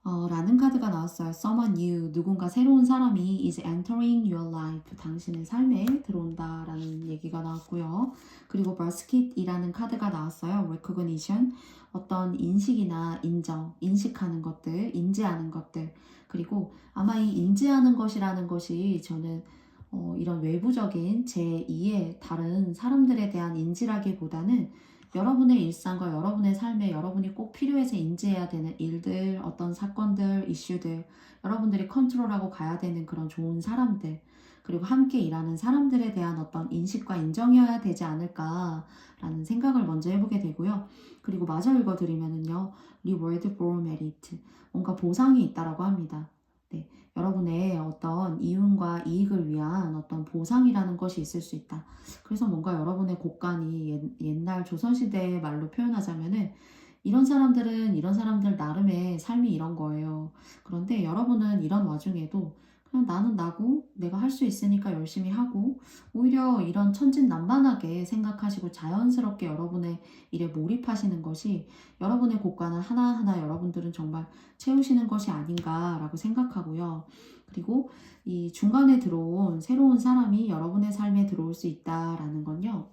라는 카드가 나왔어요. Someone new, 누군가 새로운 사람이 is entering your life, 당신의 삶에 들어온다 라는 얘기가 나왔고요. 그리고 Basket이라는 카드가 나왔어요. Recognition, 어떤 인식이나 인식하는 것들, 인지하는 것들. 그리고 아마 이 인지하는 것이라는 것이 저는 이런 외부적인 제2의 다른 사람들에 대한 인지라기보다는 여러분의 일상과 여러분의 삶에 여러분이 꼭 필요해서 인지해야 되는 일들, 어떤 사건들, 이슈들, 여러분들이 컨트롤하고 가야 되는 그런 좋은 사람들, 그리고 함께 일하는 사람들에 대한 어떤 인식과 인정이어야 되지 않을까라는 생각을 먼저 해보게 되고요. 그리고 마저 읽어드리면은요, Reward for Merit, 뭔가 보상이 있다라고 합니다. 네, 여러분의 어떤 이윤과 이익을 위한 어떤 보상이라는 것이 있을 수 있다. 그래서 뭔가 여러분의 곳간이 옛날 조선시대의 말로 표현하자면은 이런 사람들 나름의 삶이 이런 거예요. 그런데 여러분은 이런 와중에도 그냥 나는 나고 내가 할 수 있으니까 열심히 하고 오히려 이런 천진난만하게 생각하시고 자연스럽게 여러분의 일에 몰입하시는 것이 여러분의 곳간을 하나하나 여러분들은 정말 채우시는 것이 아닌가라고 생각하고요. 그리고 이 중간에 들어온 새로운 사람이 여러분의 삶에 들어올 수 있다라는 건요.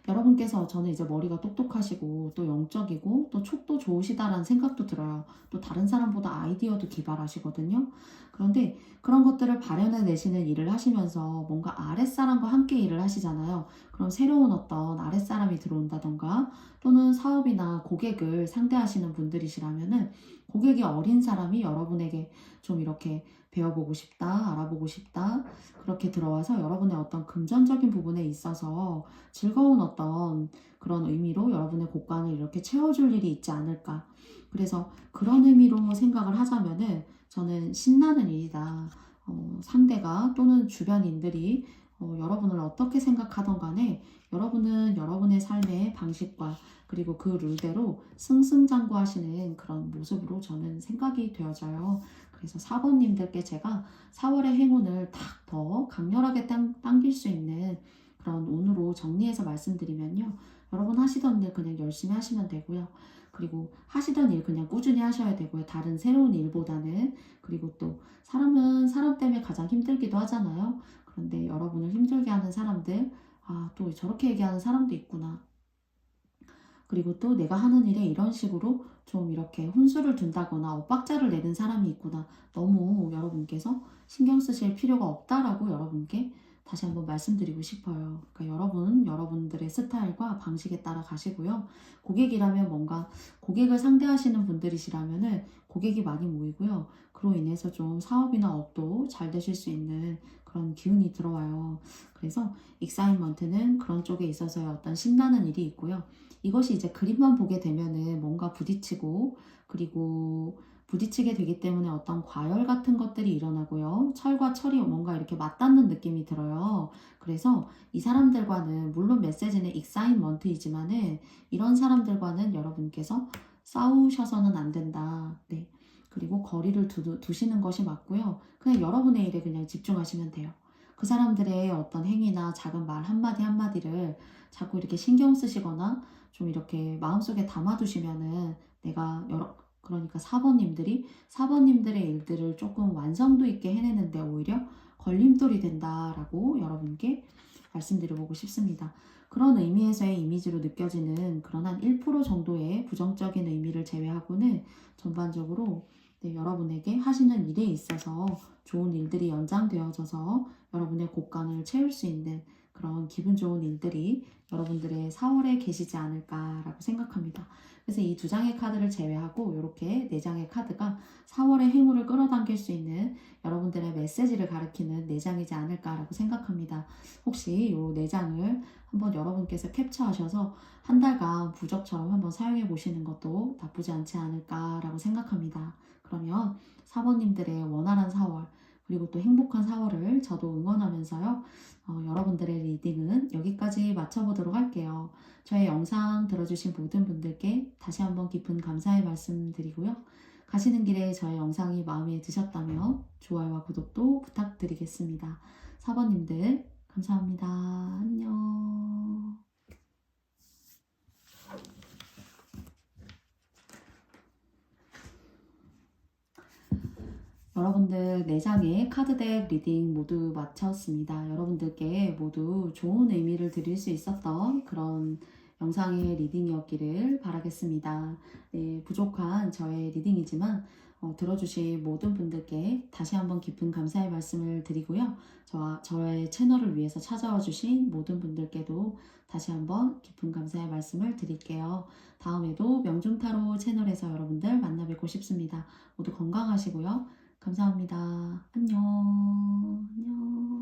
여러분께서 저는 이제 머리가 똑똑하시고 또 영적이고 또 촉도 좋으시다라는 생각도 들어요. 또 다른 사람보다 아이디어도 기발하시거든요. 그런데 그런 것들을 발현해내시는 일을 하시면서 뭔가 아랫사람과 함께 일을 하시잖아요. 그럼 새로운 어떤 아랫사람이 들어온다던가 또는 사업이나 고객을 상대하시는 분들이시라면은 고객이 어린 사람이 여러분에게 좀 이렇게 배워보고 싶다, 알아보고 싶다, 그렇게 들어와서 여러분의 어떤 금전적인 부분에 있어서 즐거운 어떤 그런 의미로 여러분의 곳간을 이렇게 채워줄 일이 있지 않을까. 그래서 그런 의미로 생각을 하자면은 저는 신나는 일이다. 상대가 또는 주변인들이 여러분을 어떻게 생각하던 간에 여러분은 여러분의 삶의 방식과 그리고 그 룰대로 승승장구하시는 그런 모습으로 저는 생각이 되어져요. 그래서 4번님들께 제가 4월의 행운을 딱 더 강렬하게 당길 수 있는 그런 운으로 정리해서 말씀드리면요. 여러분 하시던 일 그냥 열심히 하시면 되고요. 그리고 하시던 일 그냥 꾸준히 하셔야 되고요. 다른 새로운 일보다는. 그리고 또 사람은 사람 때문에 가장 힘들기도 하잖아요. 그런데 여러분을 힘들게 하는 사람들, 아, 또 저렇게 얘기하는 사람도 있구나. 그리고 또 내가 하는 일에 이런 식으로 좀 이렇게 혼수를 둔다거나 엇박자를 내는 사람이 있구나. 너무 여러분께서 신경 쓰실 필요가 없다라고 여러분께 다시 한번 말씀드리고 싶어요. 그러니까 여러분들의 스타일과 방식에 따라 가시고요. 고객이라면 뭔가 고객을 상대하시는 분들이시라면은 고객이 많이 모이고요. 그로 인해서 좀 사업이나 업도 잘 되실 수 있는 그런 기운이 들어와요. 그래서 익사이먼트는 그런 쪽에 있어서의 어떤 신나는 일이 있고요. 이것이 이제 그림만 보게 되면은 뭔가 부딪히고 그리고 부딪히게 되기 때문에 어떤 과열 같은 것들이 일어나고요. 철과 철이 뭔가 이렇게 맞닿는 느낌이 들어요. 그래서 이 사람들과는 물론 메시지는 익사이먼트이지만은 이런 사람들과는 여러분께서 싸우셔서는 안 된다. 네. 그리고 거리를 두시는 것이 맞고요. 그냥 여러분의 일에 그냥 집중하시면 돼요. 그 사람들의 어떤 행위나 작은 말 한마디 한마디를 자꾸 이렇게 신경 쓰시거나 좀 이렇게 마음속에 담아두시면은 그러니까 4번님들의 일들을 조금 완성도 있게 해내는데 오히려 걸림돌이 된다라고 여러분께 말씀드려보고 싶습니다. 그런 의미에서의 이미지로 느껴지는 그런 한 1% 정도의 부정적인 의미를 제외하고는 전반적으로 네, 여러분에게 하시는 일에 있어서 좋은 일들이 연장되어져서 여러분의 곳간을 채울 수 있는 그런 기분 좋은 일들이 여러분들의 4월에 계시지 않을까라고 생각합니다. 그래서 이 2장의 카드를 제외하고 이렇게 4장의 카드가 4월의 행운을 끌어당길 수 있는 여러분들의 메시지를 가리키는 4장이지 않을까라고 생각합니다. 혹시 이 4장을 한번 여러분께서 캡처하셔서 한 달간 부적처럼 한번 사용해 보시는 것도 나쁘지 않지 않을까라고 생각합니다. 그러면 4번님들의 원활한 4월 그리고 또 행복한 4월을 저도 응원하면서요. 여러분들의 리딩은 여기까지 마쳐보도록 할게요. 저의 영상 들어주신 모든 분들께 다시 한번 깊은 감사의 말씀드리고요. 가시는 길에 저의 영상이 마음에 드셨다면 좋아요와 구독도 부탁드리겠습니다. 4번님들 감사합니다. 안녕. 여러분들 4장의 카드덱 리딩 모두 마쳤습니다. 여러분들께 모두 좋은 의미를 드릴 수 있었던 그런 영상의 리딩이었기를 바라겠습니다. 네, 부족한 저의 리딩이지만 들어주신 모든 분들께 다시 한번 깊은 감사의 말씀을 드리고요. 저의 채널을 위해서 찾아와 주신 모든 분들께도 다시 한번 깊은 감사의 말씀을 드릴게요. 다음에도 명중타로 채널에서 여러분들 만나 뵙고 싶습니다. 모두 건강하시고요. 감사합니다. 안녕. 안녕.